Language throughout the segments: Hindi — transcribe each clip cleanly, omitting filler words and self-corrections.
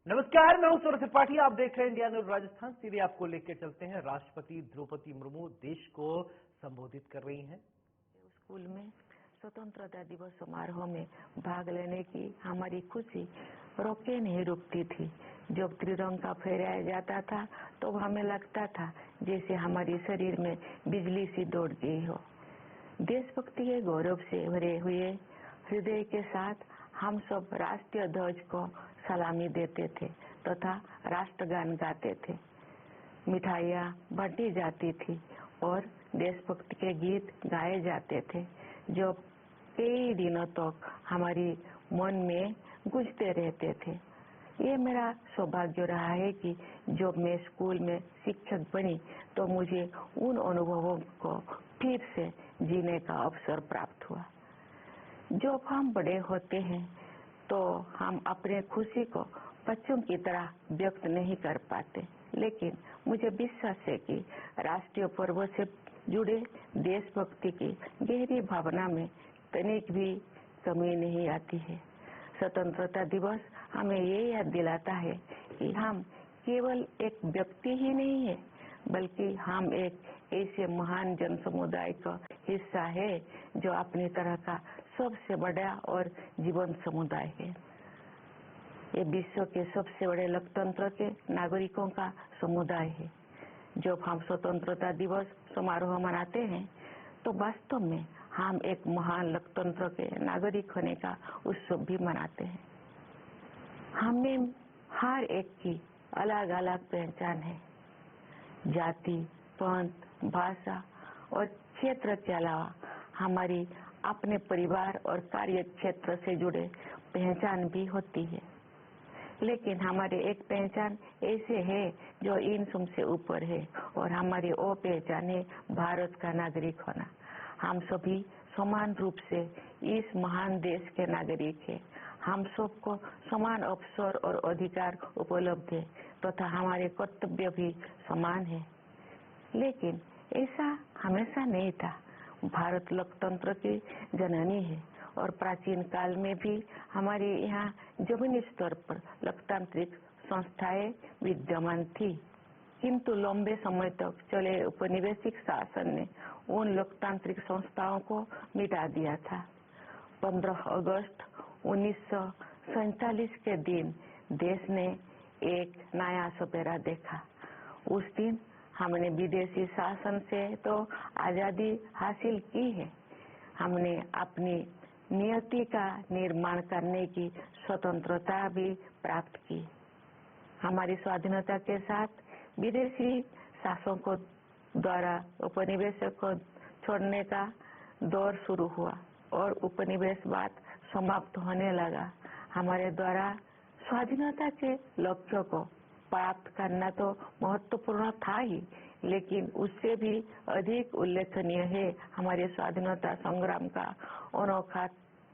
नमस्कार, मैं हूं सूरज त्रिपाठी। आप देख रहे हैं इंडिया न्यूज राजस्थान। सीधे आपको लेकर चलते हैं। राष्ट्रपति द्रौपदी मुर्मू देश को संबोधित कर रही हैं। स्कूल में स्वतंत्रता दिवस समारोह में भाग लेने की हमारी खुशी रोके नहीं रुकती थी। जब त्रिरंगा फहराया जाता था तो हमें लगता था जैसे हमारे शरीर में बिजली सी दौड़ गई हो। देशभक्ति के गौरव से भरे हुए हृदय के साथ हम सब राष्ट्रीय ध्वज को सलामी देते थे तथा राष्ट्रगान गाते थे। मिठाइयाँ बांटी जाती थी और देशभक्ति के गीत गाए जाते थे जो कई दिनों तक हमारी मन में गूंजते रहते थे। ये मेरा सौभाग्य रहा है कि जब मैं स्कूल में शिक्षक बनी तो मुझे उन अनुभवों को फिर से जीने का अवसर प्राप्त हुआ। जब हम बड़े होते हैं तो हम अपने खुशी को बच्चों की तरह व्यक्त नहीं कर पाते, लेकिन मुझे विश्वास है कि राष्ट्रीय पर्व से जुड़े देशभक्ति की गहरी भावना में तनिक भी कमी नहीं आती है। स्वतंत्रता दिवस हमें ये याद दिलाता है कि हम केवल एक व्यक्ति ही नहीं है, बल्कि हम एक ऐसे महान जन समुदाय का हिस्सा है जो अपनी तरह का सबसे बड़ा और जीवंत समुदाय है। ये विश्व के सबसे बड़े लोकतंत्र के नागरिकों का समुदाय है। जब हम स्वतंत्रता दिवस समारोह मनाते हैं तो वास्तव में हम एक महान लोकतंत्र के नागरिक होने का उत्सव भी मनाते हैं। हमें हर एक की अलग अलग पहचान है। जाति, पंथ, भाषा और क्षेत्र के अलावा हमारी अपने परिवार और कार्य क्षेत्र से जुड़े पहचान भी होती है, लेकिन हमारी एक पहचान ऐसे है जो इन सबसे ऊपर है और हमारी वो पहचान है भारत का नागरिक होना। हम सभी समान रूप से इस महान देश के नागरिक हैं। हम सबको समान अवसर और अधिकार उपलब्ध है तथा हमारे कर्तव्य भी समान है, लेकिन ऐसा हमेशा नहीं था। भारत लोकतंत्र की जननी है और प्राचीन काल में भी हमारे यहाँ जमीनी स्तर पर लोकतांत्रिक संस्थाएं विद्यमान थी, किंतु लंबे समय तक चले उपनिवेशिक शासन ने उन लोकतांत्रिक संस्थाओं को मिटा दिया था। 15 अगस्त 1947 के दिन देश ने एक नया सवेरा देखा। उस दिन हमने विदेशी शासन से तो आजादी हासिल की है, हमने अपनी नियति का निर्माण करने की स्वतंत्रता भी प्राप्त की। हमारी स्वाधीनता के साथ विदेशी शासकों द्वारा उपनिवेशों को छोड़ने का दौर शुरू हुआ और उपनिवेशवाद समाप्त होने लगा। हमारे द्वारा स्वाधीनता के लक्ष्यों को प्राप्त करना तो महत्वपूर्ण था ही, लेकिन उससे भी अधिक उल्लेखनीय है हमारे स्वाधीनता संग्राम का अनोखा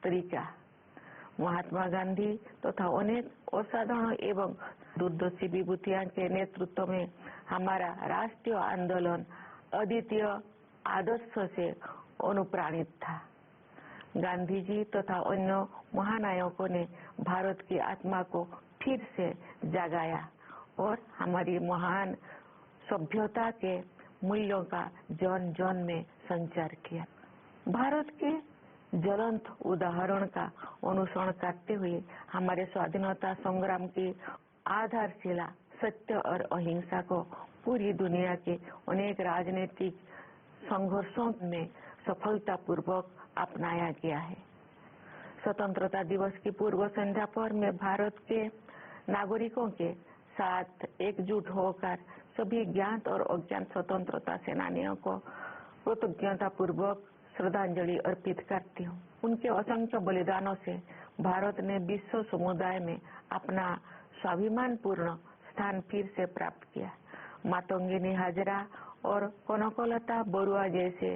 तरीका। महात्मा गांधी तथा अनेक असाधारण एवं दूरदर्शी विभूतियों के नेतृत्व में हमारा राष्ट्रीय आंदोलन अद्वितीय आदर्श से अनुप्राणित था। गांधी जी तथा अन्य महानायकों ने भारत की आत्मा को फिर से जगाया और हमारी महान सभ्यता के मूल्यों का जन जन में संचार किया। भारत के ज्वलंत उदाहरण का अनुसरण करते हुए हमारे स्वाधीनता संग्राम की आधारशिला सत्य और अहिंसा को पूरी दुनिया के अनेक राजनीतिक संघर्षों में सफलतापूर्वक अपनाया गया है। स्वतंत्रता दिवस की पूर्व संध्या पर मैं भारत के नागरिकों के साथ एकजुट होकर सभी ज्ञात और अज्ञात स्वतंत्रता सेनानियों को कृतज्ञता पूर्वक श्रद्धांजलि अर्पित करती हूँ। उनके असंख्य बलिदानों से भारत ने विश्व समुदाय में अपना स्वाभिमानपूर्ण स्थान फिर से प्राप्त किया। मातंगिनी हाजरा और कनकलता बरुआ जैसे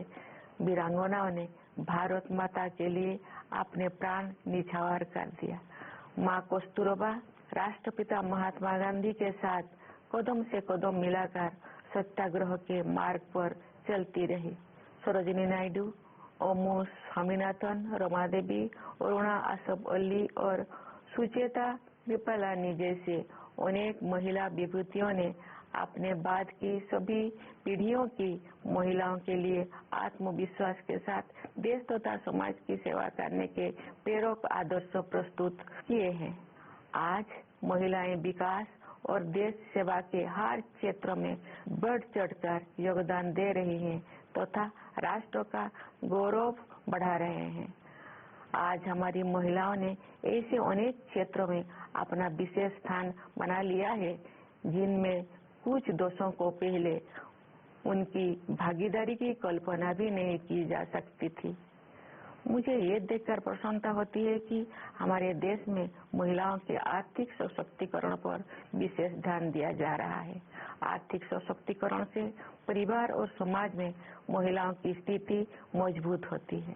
वीरांगनाओं ने भारत माता के लिए अपने प्राण निछावर कर दिया। माँ कस्तूरबा राष्ट्रपिता महात्मा गांधी के साथ कदम से कदम मिलाकर सत्याग्रह के मार्ग पर चलती रही। सरोजिनी नायडू, ओमो स्वामीनाथन, रमा देवी, अरुणा आसफ अली और सुचेता कृपलानी जैसे अनेक महिला विभूतियों ने अपने बाद की सभी पीढ़ियों की महिलाओं के लिए आत्मविश्वास के साथ देश तथा समाज की सेवा करने के प्रेरक आदर्श प्रस्तुत किए हैं। आज महिलाएं विकास और देश सेवा के हर क्षेत्र में बढ़ चढ़कर योगदान दे रही हैं तथा राष्ट्र का गौरव बढ़ा रहे हैं। आज हमारी महिलाओं ने ऐसे अनेक क्षेत्रों में अपना विशेष स्थान बना लिया है जिनमें कुछ दोषों को पहले उनकी भागीदारी की कल्पना भी नहीं की जा सकती थी। मुझे ये देखकर प्रसन्नता होती है कि हमारे देश में महिलाओं के आर्थिक सशक्तिकरण पर विशेष ध्यान दिया जा रहा है। आर्थिक सशक्तिकरण से परिवार और समाज में महिलाओं की स्थिति मजबूत होती है।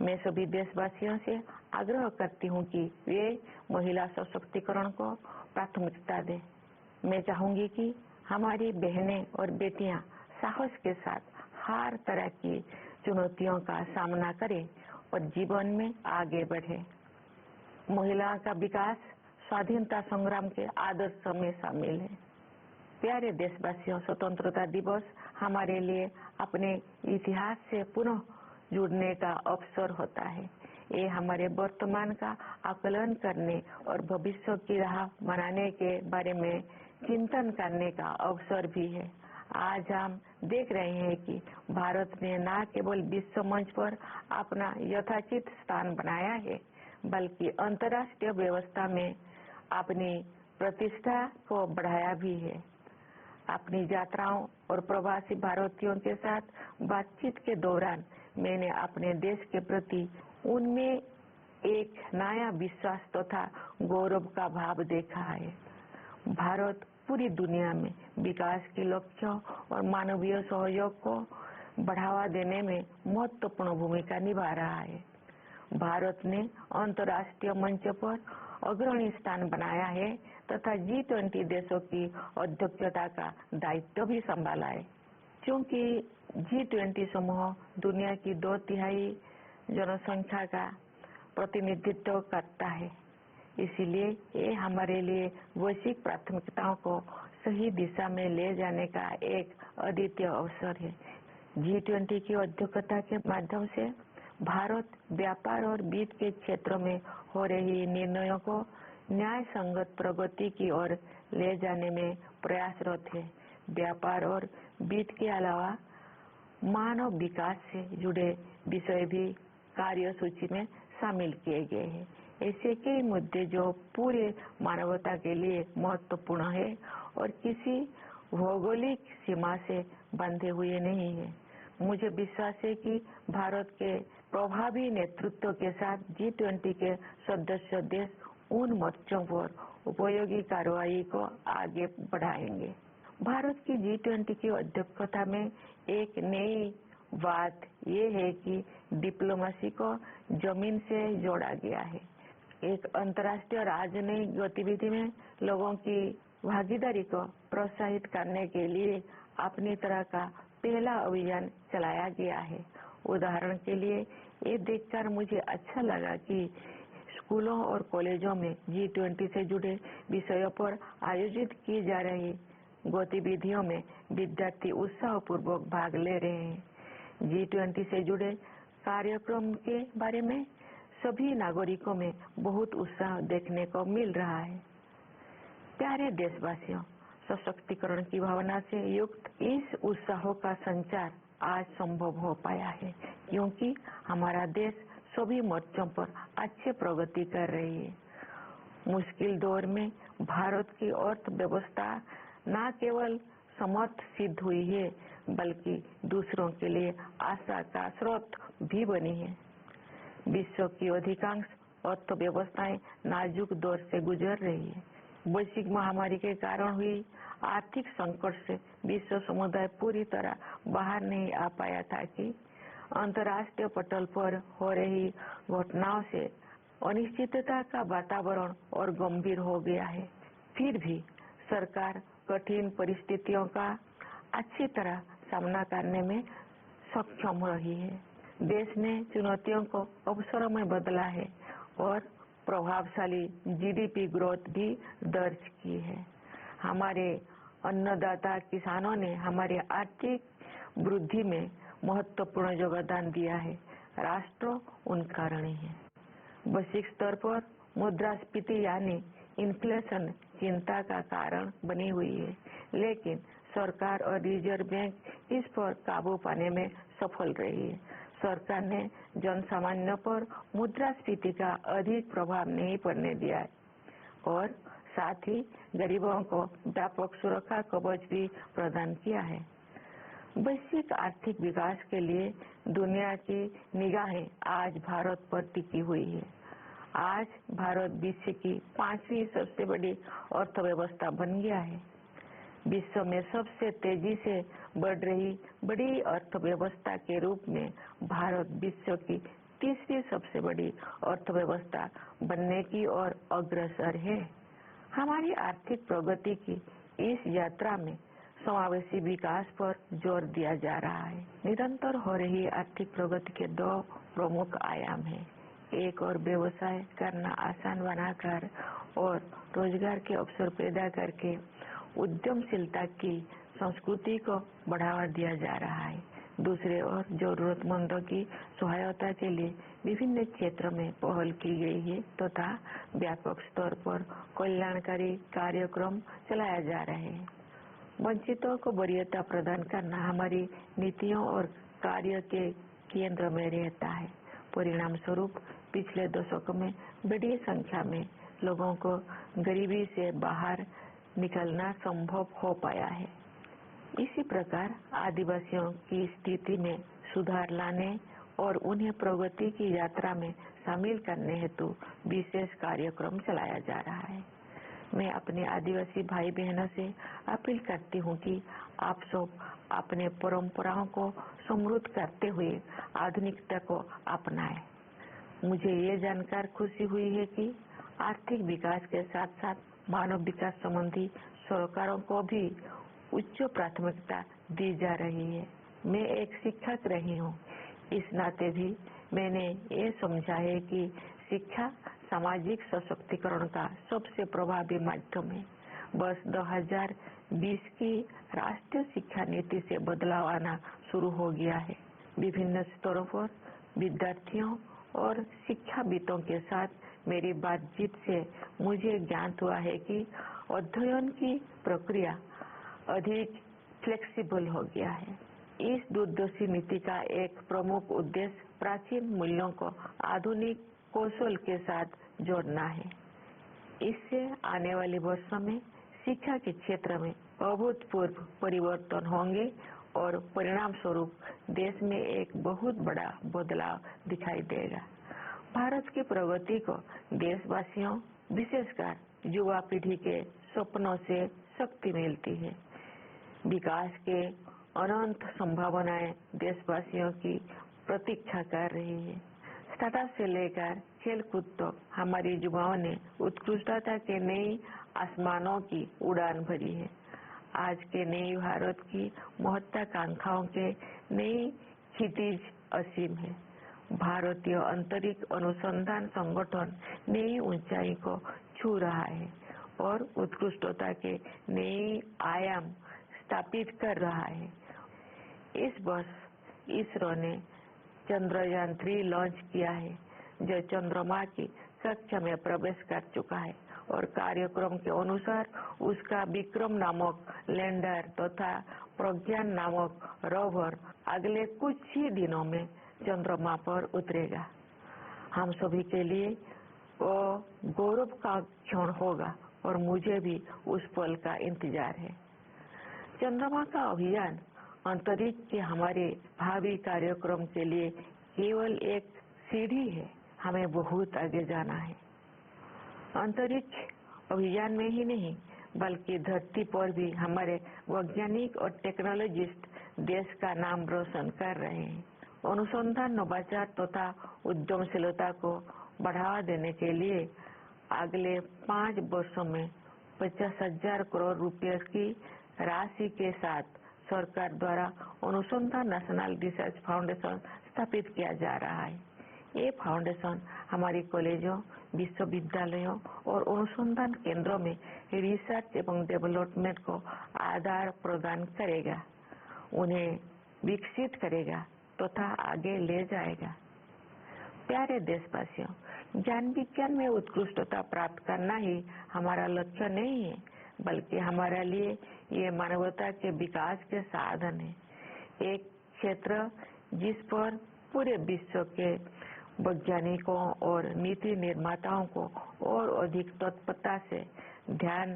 मैं सभी देशवासियों से आग्रह करती हूँ कि वे महिला सशक्तिकरण को प्राथमिकता दें। मैं चाहूंगी कि हमारी बहनें और बेटियां साहस के साथ हर तरह की चुनौतियों का सामना करें और जीवन में आगे बढ़े। महिलाओं का विकास स्वाधीनता संग्राम के आदर्श में शामिल है। प्यारे देशवासियों, स्वतंत्रता दिवस हमारे लिए अपने इतिहास से पुनः जुड़ने का अवसर होता है। ये हमारे वर्तमान का आकलन करने और भविष्य की राह बनाने के बारे में चिंतन करने का अवसर भी है। आज हम देख रहे हैं कि भारत ने न केवल विश्व मंच पर अपना यथाचित स्थान बनाया है, बल्कि अंतर्राष्ट्रीय व्यवस्था में अपनी प्रतिष्ठा को बढ़ाया भी है। अपनी यात्राओं और प्रवासी भारतीयों के साथ बातचीत के दौरान मैंने अपने देश के प्रति उनमें एक नया विश्वास तथा गौरव का भाव देखा है। भारत पूरी दुनिया में विकास के लक्ष्यों और मानवीय सहयोग को बढ़ावा देने में महत्वपूर्ण भूमिका निभा रहा है। भारत ने अंतर्राष्ट्रीय मंच पर अग्रणी स्थान बनाया है तथा G20 देशों की अध्यक्षता का दायित्व भी संभाला है। क्योंकि G20 समूह दुनिया की 2/3 जनसंख्या का प्रतिनिधित्व करता है, इसीलिए ये हमारे लिए वैश्विक प्राथमिकताओं को सही दिशा में ले जाने का एक अद्वितीय अवसर है। G20 की अध्यक्षता के माध्यम से भारत व्यापार और वित्त के क्षेत्रों में हो रही निर्णयों को न्याय संगत प्रगति की ओर ले जाने में प्रयासरत है। व्यापार और वित्त के अलावा मानव विकास से जुड़े विषय भी कार्यसूची में शामिल किए गए हैं। ऐसे कई मुद्दे जो पूरे मानवता के लिए महत्वपूर्ण है और किसी भौगोलिक सीमा से बंधे हुए नहीं है। मुझे विश्वास है कि भारत के प्रभावी नेतृत्व के साथ G20 के सदस्य देश उन मोर्चों पर उपयोगी कार्रवाई को आगे बढ़ाएंगे। भारत की G20 की अध्यक्षता में एक नई बात ये है कि डिप्लोमेसी को जमीन से जोड़ा गया है। एक अंतर्राष्ट्रीय राजनयिक गतिविधि में लोगों की भागीदारी को प्रोत्साहित करने के लिए अपनी तरह का पहला अभियान चलाया गया है। उदाहरण के लिए ये देखकर मुझे अच्छा लगा कि स्कूलों और कॉलेजों में G20 से जुड़े विषयों पर आयोजित की जा रही गतिविधियों में विद्यार्थी उत्साहपूर्वक भाग ले रहे हैं। G20 से जुड़े कार्यक्रम के बारे में सभी नागरिकों में बहुत उत्साह देखने को मिल रहा है। प्यारे देशवासियों, सशक्तिकरण की भावना से युक्त इस उत्साह का संचार आज संभव हो पाया है क्योंकि हमारा देश सभी मोर्चों पर अच्छी प्रगति कर रही है। मुश्किल दौर में भारत की अर्थव्यवस्था न केवल समर्थ सिद्ध हुई है बल्कि दूसरों के लिए आशा का स्रोत भी बनी है। विश्व की अधिकांश अर्थव्यवस्थाएं नाजुक दौर से गुजर रही है। वैश्विक महामारी के कारण हुई आर्थिक संकट से विश्व समुदाय पूरी तरह बाहर नहीं आ पाया था कि अंतर्राष्ट्रीय पटल पर हो रही घटनाओं से अनिश्चितता का वातावरण और गंभीर हो गया है। फिर भी सरकार कठिन परिस्थितियों का अच्छी तरह सामना करने में सक्षम रही है। देश ने चुनौतियों को अवसरों में बदला है और प्रभावशाली जीडीपी ग्रोथ भी दर्ज की है। हमारे अन्नदाता किसानों ने हमारे आर्थिक वृद्धि में महत्वपूर्ण योगदान दिया है। राष्ट्र उनका ऋणी है। वैश्विक स्तर पर मुद्रास्फीति यानी इन्फ्लेशन चिंता का कारण बनी हुई है, लेकिन सरकार और रिजर्व बैंक इस पर काबू पाने में सफल रही है। सरकार ने जनसामान्य पर मुद्रास्फीति का अधिक प्रभाव नहीं पड़ने दिया है और साथ ही गरीबों को व्यापक सुरक्षा कवच भी प्रदान किया है। वैश्विक आर्थिक विकास के लिए दुनिया की निगाहें आज भारत पर टिकी हुई है। आज भारत विश्व की 5वीं सबसे बड़ी अर्थव्यवस्था बन गया है। विश्व में सबसे तेजी से बढ़ रही बड़ी अर्थव्यवस्था के रूप में भारत विश्व की 3री सबसे बड़ी अर्थव्यवस्था बनने की ओर अग्रसर है। हमारी आर्थिक प्रगति की इस यात्रा में समावेशी विकास पर जोर दिया जा रहा है। निरंतर हो रही आर्थिक प्रगति के 2 प्रमुख आयाम हैं। एक और व्यवसाय करना आसान बनाकर और रोजगार के अवसर पैदा करके उद्यमशीलता की संस्कृति को बढ़ावा दिया जा रहा है। दूसरे ओर जरूरतमंदों की सहायता के लिए विभिन्न क्षेत्रों में पहल की गई है तथा व्यापक स्तर पर कल्याणकारी कार्यक्रम चलाया जा रहे हैं। वंचितों को वरीयता प्रदान करना हमारी नीतियों और कार्य के केंद्र में रहता है। परिणाम स्वरूप पिछले दशकों में बड़ी संख्या में लोगों को गरीबी से बाहर निकलना संभव हो पाया है। इसी प्रकार आदिवासियों की स्थिति में सुधार लाने और उन्हें प्रगति की यात्रा में शामिल करने हेतु विशेष कार्यक्रम चलाया जा रहा है। मैं अपने आदिवासी भाई बहनों से अपील करती हूँ कि आप सब अपने परंपराओं को समृद्ध करते हुए आधुनिकता को अपनाएं। मुझे ये जानकर खुशी हुई है कि आर्थिक विकास के साथ साथ मानव विकास संबंधी सरकारों को भी उच्च प्राथमिकता दी जा रही है। मैं एक शिक्षक रही हूँ, इस नाते भी मैंने ये समझा है कि शिक्षा सामाजिक सशक्तिकरण का सबसे प्रभावी माध्यम है। वर्ष 2020 की राष्ट्रीय शिक्षा नीति से बदलाव आना शुरू हो गया है। विभिन्न स्तरों पर विद्यार्थियों और शिक्षाविदों के साथ मेरी बातचीत से मुझे ज्ञात हुआ है कि अध्ययन की प्रक्रिया अधिक फ्लेक्सिबल हो गया है। इस दूरदर्शी नीति का एक प्रमुख उद्देश्य प्राचीन मूल्यों को आधुनिक कौशल के साथ जोड़ना है। इससे आने वाले वर्षों में शिक्षा के क्षेत्र में अभूतपूर्व परिवर्तन होंगे और परिणाम स्वरूप देश में एक बहुत बड़ा बदलाव दिखाई देगा। भारत की प्रगति को देशवासियों, विशेषकर युवा पीढ़ी के सपनों से शक्ति मिलती है। विकास के अनंत संभावनाएं देशवासियों की प्रतीक्षा कर रही है। स्टार्टअप से लेकर खेलकूद तक हमारी युवाओं ने उत्कृष्टता के नई आसमानों की उड़ान भरी है। आज के नए भारत की महत्वाकांक्षाओं के नई क्षितिज असीम है। भारतीय अंतरिक्ष अनुसंधान संगठन नई ऊंचाई को छू रहा है और उत्कृष्टता के नए आयाम स्थापित कर रहा है। इस वर्ष इसरो ने चंद्रयान 3 लॉन्च किया है, जो चंद्रमा की कक्षा में प्रवेश कर चुका है और कार्यक्रम के अनुसार उसका विक्रम नामक लैंडर तथा प्रज्ञान नामक रोवर अगले कुछ ही दिनों में चंद्रमा पर उतरेगा। हम सभी के लिए वो गौरव का क्षण होगा और मुझे भी उस पल का इंतजार है। चंद्रमा का अभियान अंतरिक्ष के हमारे भावी कार्यक्रम के लिए केवल एक सीढ़ी है। हमें बहुत आगे जाना है। अंतरिक्ष अभियान में ही नहीं बल्कि धरती पर भी हमारे वैज्ञानिक और टेक्नोलॉजिस्ट देश का नाम रोशन कर रहे हैं। अनुसंधान, नवाचार तथा उद्यमशीलता को बढ़ावा देने के लिए अगले 5 वर्षों में 50,000 करोड़ रुपए की राशि के साथ सरकार द्वारा अनुसंधान नेशनल रिसर्च फाउंडेशन स्थापित किया जा रहा है। ये फाउंडेशन हमारी कॉलेजों, विश्वविद्यालयों और अनुसंधान केंद्रों में रिसर्च एवं डेवलपमेंट को आधार प्रदान करेगा, उन्हें विकसित करेगा तथा आगे ले जाएगा। प्यारे देशवासियों, ज्ञान विज्ञान में उत्कृष्टता प्राप्त करना ही हमारा लक्ष्य नहीं है, बल्कि हमारे लिए ये मानवता के विकास के साधन है। एक क्षेत्र जिस पर पूरे विश्व के वैज्ञानिकों और नीति निर्माताओं को और अधिक तत्परता से ध्यान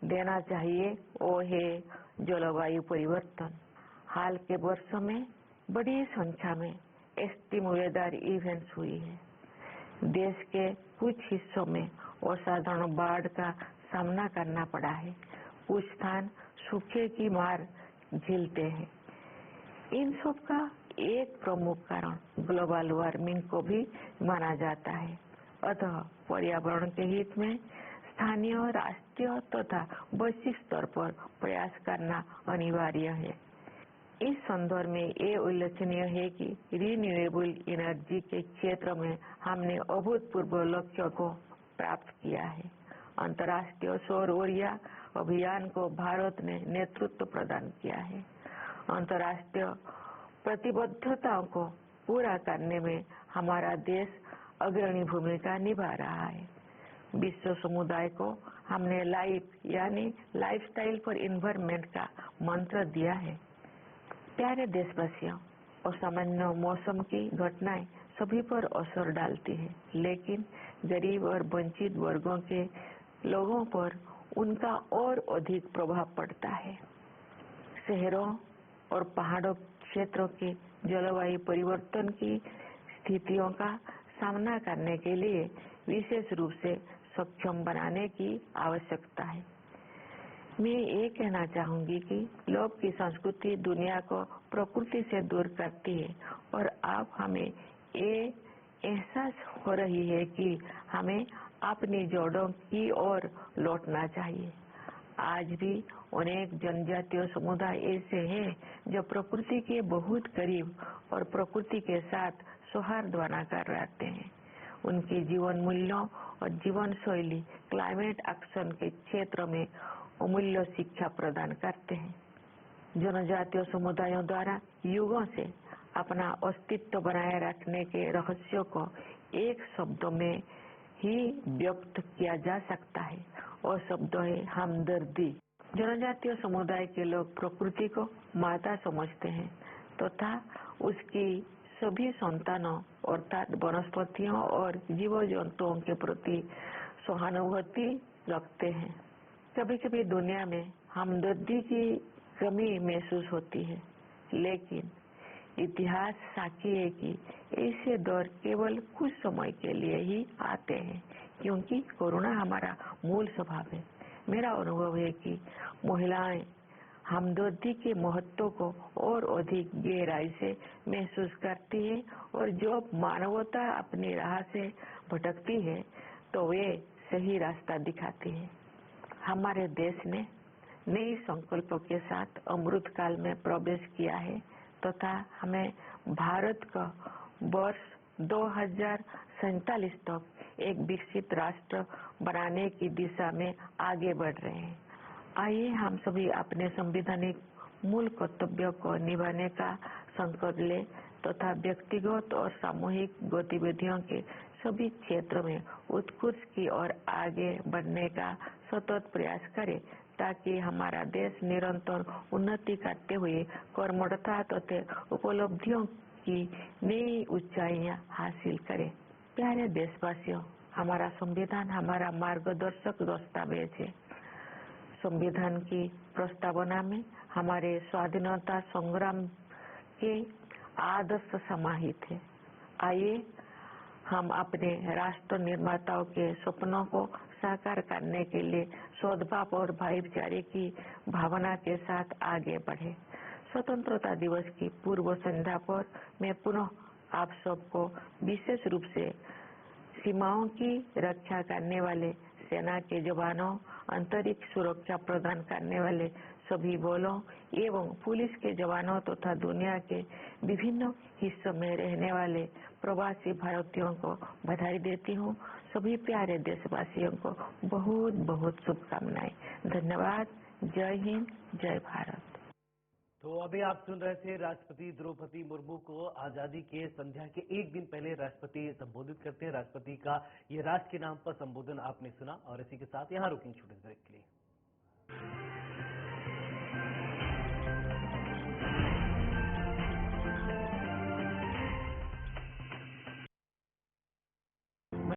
देना चाहिए, वो है जलवायु परिवर्तन। हाल के वर्षों में बड़ी संख्या में एक्सट्रीम वेदर इवेंट्स हुई है। देश के कुछ हिस्सों में असाधारण बाढ़ का सामना करना पड़ा है, कुछ स्थान सूखे की मार झेलते हैं। इन सब का एक प्रमुख कारण ग्लोबल वार्मिंग को भी माना जाता है। अतः पर्यावरण के हित में स्थानीय, राष्ट्रीय तथा वैश्विक स्तर पर प्रयास करना अनिवार्य है। इस संदर्भ में ये उल्लेखनीय है कि रिन्यूएबल एनर्जी के क्षेत्र में हमने अभूतपूर्व लक्ष्यों को प्राप्त किया है। अंतर्राष्ट्रीय सौर ऊर्जा अभियान को भारत ने नेतृत्व प्रदान किया है। अंतर्राष्ट्रीय प्रतिबद्धताओं को पूरा करने में हमारा देश अग्रणी भूमिका निभा रहा है। विश्व समुदाय को हमने लाइफ यानी लाइफस्टाइल फॉर एनवायरनमेंट का मंत्र दिया है। प्यारे देशवासियों, असामान्य मौसम की घटनाएं सभी पर असर डालती है, लेकिन गरीब और वंचित वर्गों के लोगों पर उनका और अधिक प्रभाव पड़ता है। शहरों और पहाड़ों क्षेत्रों के जलवायु परिवर्तन की स्थितियों का सामना करने के लिए विशेष रूप से सक्षम बनाने की आवश्यकता है। मैं ये कहना चाहूंगी कि लोग की संस्कृति दुनिया को प्रकृति से दूर करती है और अब हमें ये एहसास हो रही है कि हमें अपनी जड़ों की ओर लौटना चाहिए। आज भी अनेक जनजातीय समुदाय ऐसे हैं जो प्रकृति के बहुत करीब और प्रकृति के साथ सौहार्द बनाकर रहते हैं। उनके जीवन मूल्यों और जीवन शैली क्लाइमेट एक्शन के क्षेत्र में अमूल्य शिक्षा प्रदान करते हैं। जनजातीय समुदायों द्वारा युगों से अपना अस्तित्व बनाए रखने के रहस्यों को एक शब्द में ही व्यक्त किया जा सकता है और शब्द है हमदर्दी। जनजातीय समुदाय के लोग प्रकृति को माता समझते हैं तथा उसकी सभी संतानों अर्थात वनस्पतियों और जीव जंतुओं के प्रति सहानुभूति रखते हैं। कभी कभी दुनिया में हमदर्दी की कमी महसूस होती है, लेकिन इतिहास साक्षी है कि ऐसे दौर केवल कुछ समय के लिए ही आते हैं, क्योंकि कोरोना हमारा मूल स्वभाव है। मेरा अनुभव है कि महिलाएं हमदर्दी के महत्व को और अधिक गहराई से महसूस करती है और जब मानवता अपनी राह से भटकती है तो वे सही रास्ता दिखाती है। हमारे देश ने नई संकल्पों के साथ अमृत काल में प्रवेश किया है तथा हमें भारत का वर्ष 2047 तक एक विकसित राष्ट्र बनाने की दिशा में आगे बढ़ रहे हैं। आइए हम सभी अपने संवैधानिक मूल कर्तव्यों को निभाने का संकल्प लें तथा व्यक्तिगत और सामूहिक गतिविधियों के सभी क्षेत्रों में उत्कृष्ट की ओर आगे बढ़ने का सतत प्रयास करें, ताकि हमारा देश निरंतर उन्नति करते हुए कर्मठता तथा उपलब्धियों की नई ऊंचाइयां हासिल करे। प्यारे देशवासियों, हमारा संविधान हमारा मार्गदर्शक दस्तावेज है। संविधान की प्रस्तावना में हमारे स्वाधीनता संग्राम के आदर्श समाहित है। आइए हम अपने राष्ट्र निर्माताओं के सपनों को साकार करने के लिए सद्भाव और भाईचारे की भावना के साथ आगे बढ़े। स्वतंत्रता दिवस की पूर्व संध्या पर मैं पुनः आप सबको विशेष रूप से सीमाओं की रक्षा करने वाले सेना के जवानों, अंतरिक्ष सुरक्षा प्रदान करने वाले सभी बलों एवं पुलिस के जवानों तथा दुनिया के विभिन्न हिस्सों में रहने वाले प्रवासी भारतीयों को बधाई देती हूँ। सभी प्यारे देशवासियों को बहुत बहुत शुभकामनाएं। धन्यवाद। जय हिंद, जय भारत। तो अभी आप सुन रहे थे राष्ट्रपति द्रौपदी मुर्मू को आजादी के संध्या के एक दिन पहले राष्ट्रपति संबोधित करते हैं। राष्ट्रपति का ये राष्ट्र के नाम पर संबोधन आपने सुना और इसी के साथ यहां रुकेंगे छोटे ब्रेक के लिए।